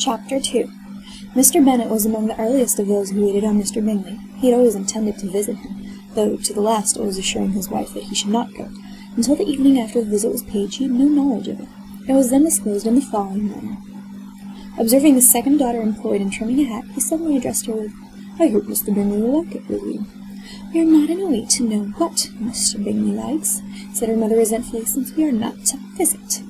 Chapter 2. Mr. Bennet was among the earliest of those who waited on Mr. Bingley. He had always intended to visit him, though to the last always assuring his wife that he should not go. Until the evening after the visit was paid, she had no knowledge of it. It was then disclosed in the following manner. Observing the second daughter employed in trimming a hat, he suddenly addressed her with, "I hope Mr. Bingley will like it, Lizzie." "We are not in a way to know what Mr. Bingley likes," said her mother resentfully, "since we are not to visit."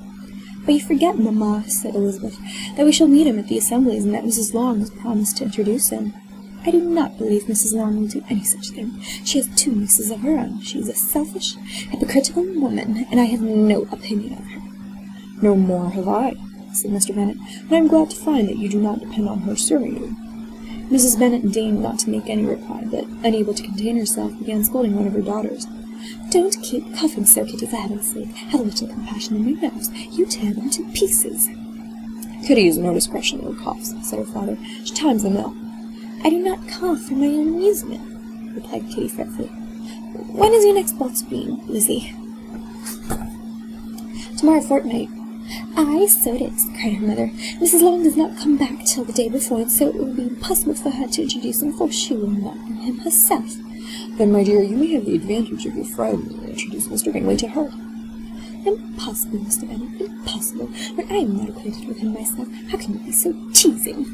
"But you forget, mamma," said Elizabeth, "that we shall meet him at the assemblies, and that Mrs. Long has promised to introduce him." "I do not believe Mrs. Long will do any such thing. She has 2 nieces of her own. She is a selfish, hypocritical woman, and I have no opinion of her." "No more have I," said Mr. Bennet, "and I am glad to find that you do not depend on her serving you." Mrs. Bennet deigned not to make any reply, but, unable to contain herself, began scolding one of her daughters. "Don't keep coughing so, Kitty, for heaven's sake. Have a little compassion on your nerves. You tear them to pieces." "Kitty has no discretion in her coughs," said her father. "She times them ill." "I do not cough for my own amusement," replied Kitty fretfully. "When is your next ball to be, Lizzie?" "Tomorrow fortnight." "Aye, so it is," cried her mother. "Mrs. Long does not come back till the day before, and so it will be impossible for her to introduce him, for she will not know him herself." "Then, my dear, you may have the advantage of your friend and introduce Mr. Bingley to her." "Impossible, Mr. Bennet, impossible. When I am not acquainted with him myself, how can you be so teasing?"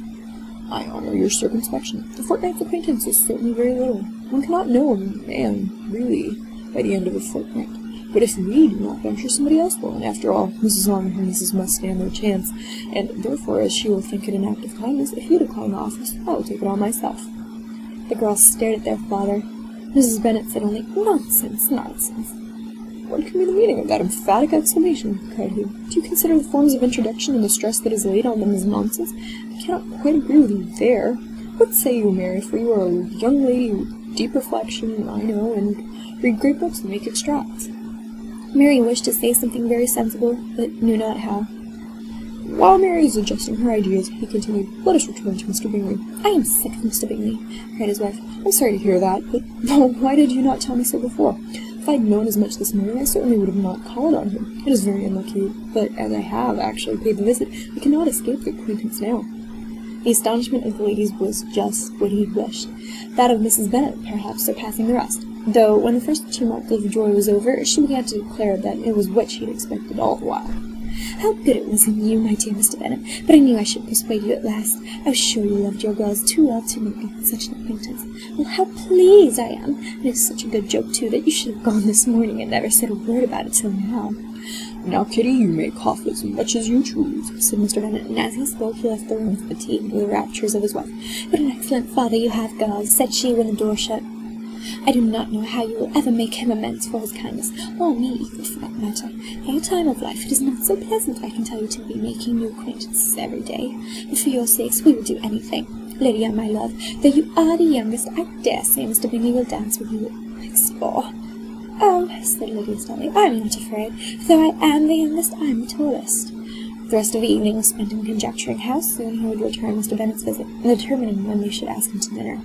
"I honour your circumspection. A fortnight's acquaintance is certainly very little. One cannot know a man, really, by the end of a fortnight. But if we do not venture, somebody else will, and after all, Mrs. Long and her nieces must stand their chance, and therefore, as she will think it an act of kindness, if you decline the office, I will take it on myself." The girls stared at their father. Mrs. Bennet said only, "Nonsense, nonsense." "What can be the meaning of that emphatic exclamation?" cried he. "Do you consider the forms of introduction and the stress that is laid on them as nonsense? I cannot quite agree with you there. What say you, Mary, for you are a young lady with deep reflection, I know, and read great books and make extracts." Mary wished to say something very sensible, but knew not how. "While Mary is adjusting her ideas," he continued, "let us return to Mr. Bingley." "I am sick of Mr. Bingley," cried his wife. "I'm sorry to hear that, but why did you not tell me so before? If I had known as much this morning, I certainly would have not called on him. It is very unlucky, but as I have actually paid the visit, we cannot escape the acquaintance now." The astonishment of the ladies was just what he had wished, that of Mrs. Bennet perhaps surpassing the rest, though when the first tumult of joy was over, she began to declare that it was what she had expected all the while. "How good it was in you, my dear Mr. Bennet! But I knew I should persuade you at last. I was sure you loved your girls too well to make me such an acquaintance. Well, how pleased I am! And it is such a good joke, too, that you should have gone this morning and never said a word about it till now." "Now, Kitty, you may cough as much as you choose," said Mr. Bennet, and as he spoke he left the room fatigued with the raptures of his wife. "What an excellent father you have, girls," said she when the door shut. "I do not know how you will ever make him amends for his kindness, or me either, for that matter. At your time of life it is not so pleasant, I can tell you, to be making new acquaintances every day. But for your sakes we will do anything. Lydia, my love, though you are the youngest, I dare say Mr. Bingley will dance with you next door." "Oh," said Lydia stoutly, "I am not afraid. Though I am the youngest, I am the tallest." The rest of the evening was spent in conjecturing how soon he would return Mr. Bennet's visit, and determining when they should ask him to dinner.